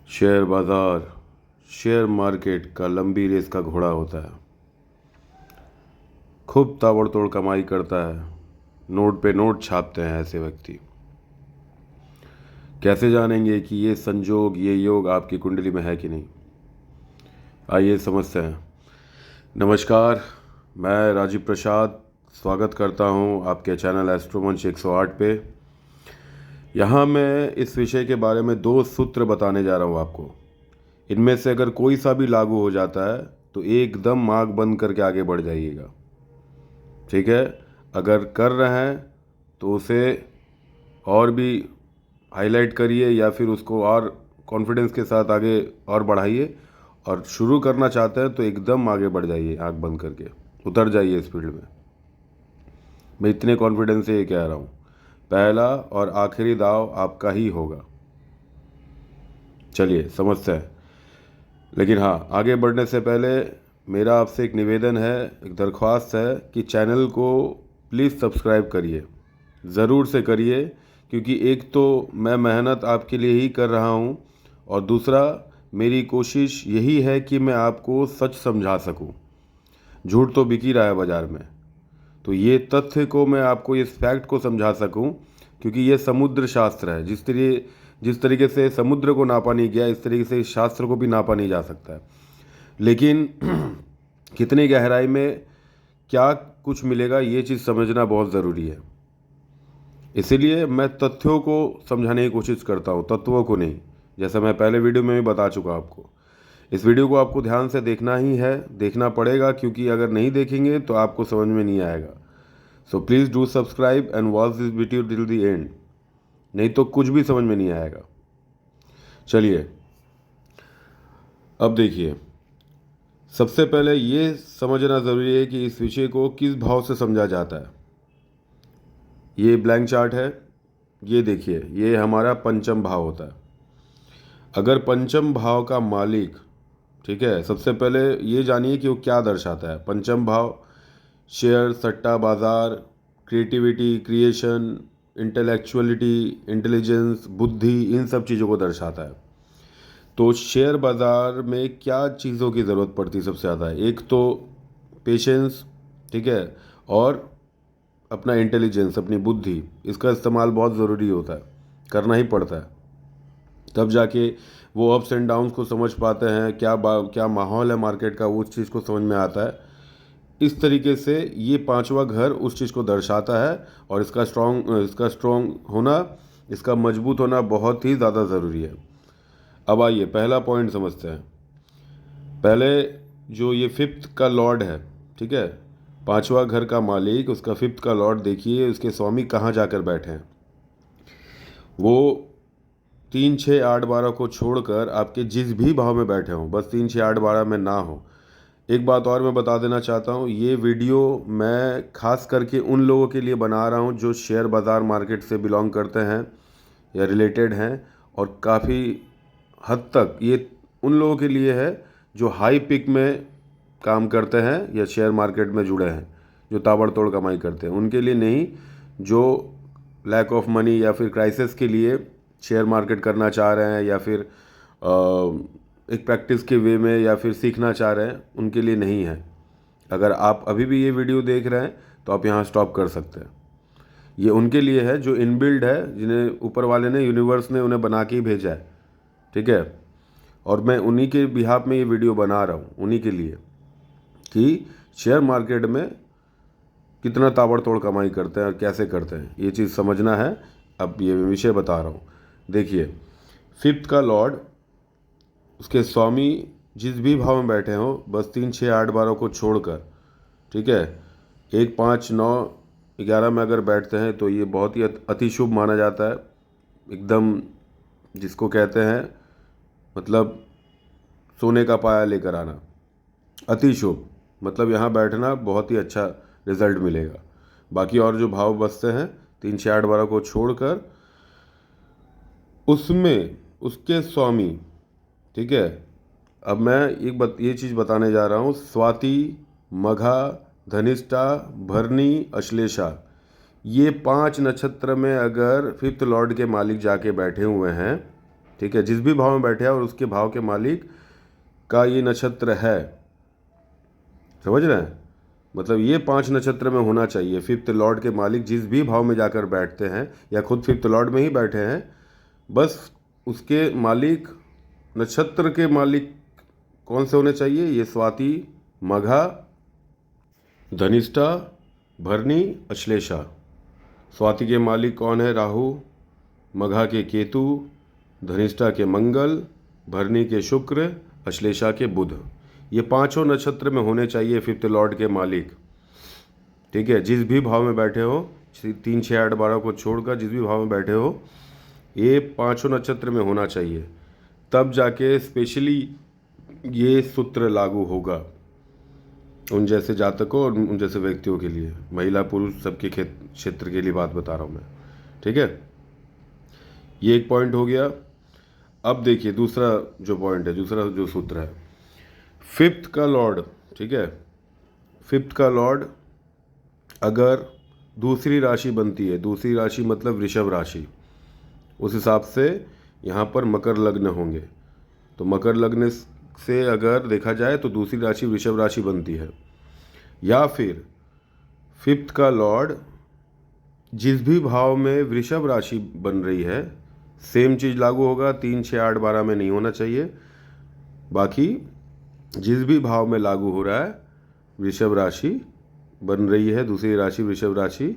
Share बाज़ार share market का लंबी रेस का घोड़ा होता है। खूब ताबड़तोड़ कमाई करता है। नोट पे नोट छापते हैं ऐसे व्यक्ति। कैसे जानेंगे कि ये संजोग ये योग आपकी कुंडली में है कि नहीं? आइए समझते हैं। नमस्कार, मैं राजीव प्रसाद स्वागत करता हूँ आपके चैनल एस्ट्रोमंच 108 पे। यहाँ मैं इस विषय के बारे में 2 सूत्र बताने जा रहा हूँ आपको। इनमें से अगर कोई सा भी लागू हो जाता है तो एकदम आँख बंद करके आगे बढ़ जाइएगा, ठीक है? अगर कर रहे हैं तो उसे और भी हाईलाइट करिए या फिर उसको और कॉन्फिडेंस के साथ आगे और बढ़ाइए। और शुरू करना चाहते हैं तो एकदम आगे बढ़ जाइए, आँख बंद करके उतर जाइए इस फील्ड में। मैं इतने कॉन्फिडेंस से ये कह रहा हूँ। पहला और आखिरी दाव आपका ही होगा। चलिए समझते हैं। लेकिन हाँ, आगे बढ़ने से पहले मेरा आपसे एक निवेदन है, एक दरख्वास्त है कि चैनल को प्लीज़ सब्सक्राइब करिए, ज़रूर से करिए। क्योंकि एक तो मैं मेहनत आपके लिए ही कर रहा हूँ और दूसरा मेरी कोशिश यही है कि मैं आपको सच समझा सकूँ। झूठ तो बिक ही रहा है बाज़ार में, तो ये तथ्य को मैं आपको इस फैक्ट को समझा सकूं। क्योंकि ये समुद्र शास्त्र है। जिस तरीके से समुद्र को नापा नहीं गया, इस तरीके से इस शास्त्र को भी नापा नहीं जा सकता है। लेकिन कितनी गहराई में क्या कुछ मिलेगा ये चीज़ समझना बहुत ज़रूरी है। इसीलिए मैं तथ्यों को समझाने की कोशिश करता हूँ, तत्वों को नहीं। जैसा मैं पहले वीडियो में भी बता चुका आपको। इस वीडियो को आपको ध्यान से देखना ही है, देखना पड़ेगा, क्योंकि अगर नहीं देखेंगे तो आपको समझ में नहीं आएगा। So please do subscribe and watch this video till the end, नहीं तो कुछ भी समझ में नहीं आएगा। चलिए अब देखिए, सबसे पहले ये समझना ज़रूरी है कि इस विषय को किस भाव से समझा जाता है। ये ब्लैंक चार्ट है, ये देखिए, ये हमारा पंचम भाव होता है। अगर पंचम भाव का मालिक, ठीक है, सबसे पहले ये जानिए कि वो क्या दर्शाता है। पंचम भाव शेयर, सट्टा बाज़ार, क्रिएटिविटी, क्रिएशन, इंटेलेक्चुअलिटी, इंटेलिजेंस, बुद्धि, इन सब चीज़ों को दर्शाता है। तो शेयर बाज़ार में क्या चीज़ों की ज़रूरत पड़ती है सबसे ज़्यादा? एक तो पेशेंस, ठीक है, और अपना इंटेलिजेंस, अपनी बुद्धि, इसका इस्तेमाल बहुत ज़रूरी होता है, करना ही पड़ता है। तब जाके वो अप्स एंड डाउन्स को समझ पाते हैं, क्या माहौल है मार्केट का, वो उस चीज़ को समझ में आता है। इस तरीके से ये पांचवा घर उस चीज़ को दर्शाता है। और इसका स्ट्रॉन्ग होना, इसका मजबूत होना बहुत ही ज़्यादा ज़रूरी है। अब आइए पहला पॉइंट समझते हैं। पहले जो ये फिफ्थ का लॉर्ड है, ठीक है, पांचवा घर का मालिक, उसका फिफ्थ का लॉर्ड, देखिए उसके स्वामी कहाँ जाकर बैठे हैं। वो 3, 6, 8, 12 को छोड़कर आपके जिस भी भाव में बैठे हों, बस 3, 6, 8, 12 में ना हो। एक बात और मैं बता देना चाहता हूँ, ये वीडियो मैं खास करके उन लोगों के लिए बना रहा हूँ जो शेयर बाज़ार मार्केट से बिलोंग करते हैं या रिलेटेड हैं। और काफ़ी हद तक ये उन लोगों के लिए है जो हाई पिक में काम करते हैं या शेयर मार्केट में जुड़े हैं, जो ताबड़तोड़ कमाई करते हैं। उनके लिए नहीं, जो लैक ऑफ मनी या फिर क्राइसिस के लिए शेयर मार्केट करना चाह रहे हैं या फिर एक प्रैक्टिस के वे में या फिर सीखना चाह रहे हैं, उनके लिए नहीं है। अगर आप अभी भी ये वीडियो देख रहे हैं तो आप यहाँ स्टॉप कर सकते हैं। ये उनके लिए है जो इनबिल्ड है, जिन्हें ऊपर वाले ने, यूनिवर्स ने उन्हें बना के ही भेजा है, ठीक है। और मैं उन्हीं के बिहाफ में ये वीडियो बना रहा हूँ, उन्हीं के लिए, कि शेयर मार्केट में कितना ताबड़तोड़ कमाई करते हैं और कैसे करते हैं, ये चीज़ समझना है। अब ये विषय बता रहा हूँ। देखिए, फिफ्थ का लॉर्ड, उसके स्वामी जिस भी भाव में बैठे हों, बस 3, 6, 8, 12 को छोड़कर, ठीक है, 1, 5, 9, 11 में अगर बैठते हैं तो ये बहुत ही अति शुभ माना जाता है। एकदम जिसको कहते हैं, मतलब सोने का पाया लेकर आना, अति शुभ। मतलब यहाँ बैठना बहुत ही अच्छा रिजल्ट मिलेगा। बाकी और जो भाव बचते हैं 3, 6, 8, 12 को छोड़कर, उसमें उसके स्वामी, ठीक है। अब मैं ये चीज़ बताने जा रहा हूँ। स्वाति, मघा, धनिष्ठा, भरणी, अश्लेषा, ये 5 नक्षत्र में अगर फिफ्थ लॉर्ड के मालिक जाके बैठे हुए हैं, ठीक है, जिस भी भाव में बैठे हैं और उसके भाव के मालिक का ये नक्षत्र है, समझ रहे हैं, मतलब ये 5 नक्षत्र में होना चाहिए। फिफ्थ लॉर्ड के मालिक जिस भी भाव में जाकर बैठते हैं या खुद फिफ्थ लॉर्ड में ही बैठे हैं, बस उसके मालिक, नक्षत्र के मालिक कौन से होने चाहिए? ये स्वाति, मघा, धनिष्ठा, भरणी, अश्लेषा। स्वाति के मालिक कौन है? राहु, मघा के केतु, धनिष्ठा के मंगल, भरणी के शुक्र, अश्लेषा के बुध। ये 5 नक्षत्र में होने चाहिए फिफ्थ लॉर्ड के मालिक, ठीक है, जिस भी भाव में बैठे हो, 3, 6, 8, 12 को छोड़कर जिस भी भाव में बैठे हो, ये 5 नक्षत्र में होना चाहिए। तब जाके स्पेशली ये सूत्र लागू होगा उन जैसे जातकों और उन जैसे व्यक्तियों के लिए, महिला पुरुष सबके क्षेत्र के लिए बात बता रहा हूँ मैं, ठीक है। ये एक पॉइंट हो गया। अब देखिए दूसरा जो पॉइंट है, दूसरा जो सूत्र है, फिफ्थ का लॉर्ड, ठीक है, फिफ्थ का लॉर्ड अगर दूसरी राशि बनती है, दूसरी राशि मतलब वृषभ राशि, उस हिसाब से यहाँ पर मकर लग्न होंगे, तो मकर लग्न से अगर देखा जाए तो दूसरी राशि वृषभ राशि बनती है। या फिर फिफ्थ का लॉर्ड जिस भी भाव में वृषभ राशि बन रही है, सेम चीज़ लागू होगा, 3, 6, 8, 12 में नहीं होना चाहिए। बाकी जिस भी भाव में लागू हो रहा है, वृषभ राशि बन रही है, दूसरी राशि वृषभ राशि,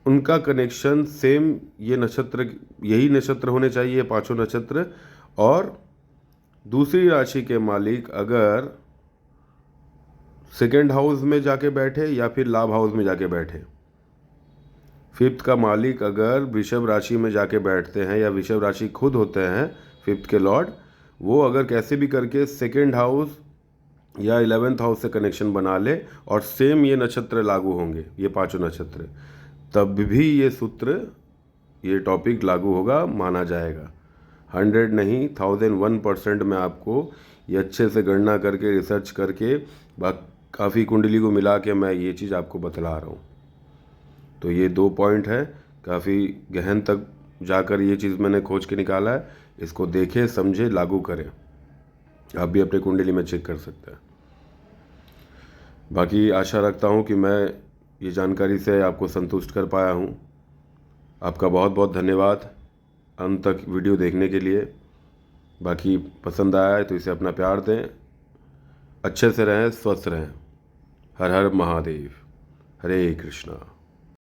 उनका कनेक्शन सेम, ये नक्षत्र, यही नक्षत्र होने चाहिए, 5 नक्षत्र। और दूसरी राशि के मालिक अगर सेकेंड हाउस में जाके बैठे या फिर लाभ हाउस में जाके बैठे, फिफ्थ का मालिक अगर वृषभ राशि में जाके बैठते हैं या वृषभ राशि खुद होते हैं फिफ्थ के लॉर्ड, वो अगर कैसे भी करके सेकेंड हाउस या 11th हाउस से कनेक्शन बना ले और सेम ये नक्षत्र लागू होंगे, ये 5 नक्षत्र, तब भी ये सूत्र, ये टॉपिक लागू होगा, माना जाएगा। 100 नहीं 1001% मैं आपको ये अच्छे से गणना करके, रिसर्च करके, काफ़ी कुंडली को मिला के मैं ये चीज़ आपको बतला रहा हूँ। तो ये 2 पॉइंट है, काफ़ी गहन तक जाकर ये चीज़ मैंने खोज के निकाला है। इसको देखें, समझे, लागू करें। आप भी अपने कुंडली में चेक कर सकते हैं। बाकी आशा रखता हूँ कि मैं ये जानकारी से आपको संतुष्ट कर पाया हूँ। आपका बहुत बहुत धन्यवाद अंत तक वीडियो देखने के लिए। बाकी पसंद आया है तो इसे अपना प्यार दें, अच्छे से रहें, स्वस्थ रहें। हर हर महादेव, हरे कृष्णा।